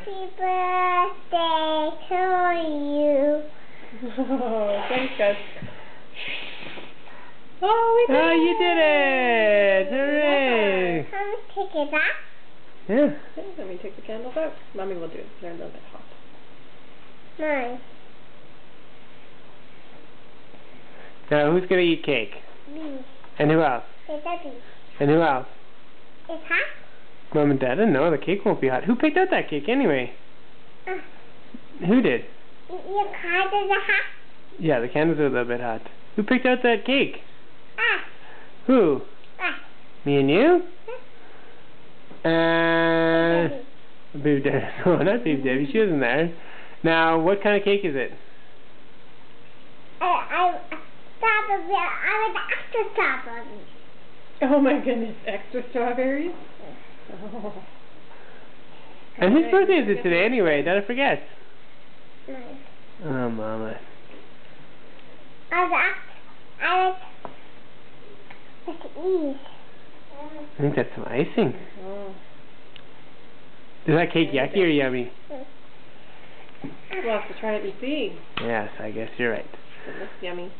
Happy birthday to you. Oh, thanks, guys. Oh, we did it! Oh, you did it! Hooray! Can we take it back? Yeah. Okay, let me take the candles out. Mommy will do it. They're a little bit hot. Nice. Now, who's going to eat cake? Me. And who else? Hey, Daddy. And who else? It's hot? Mom and Dad? No, the cake won't be hot. Who picked out that cake anyway? Who did? Your card is hot? Yeah, the candles are a little bit hot. Who picked out that cake? Ah. Who? Ah. Me and you? Daddy. Baby Debbie. No, not Baby Debbie. She wasn't there. Now, what kind of cake is it? Strawberry. I want extra strawberry. Oh my goodness, extra strawberries? Oh. And whose birthday is it today anyway? Did I forget? Nice. Oh, Mama. Let's eat. I think that's some icing. Oh. Is that cake yucky or yummy? Mm. We'll have to try it and see. Yes, I guess you're right. It looks yummy.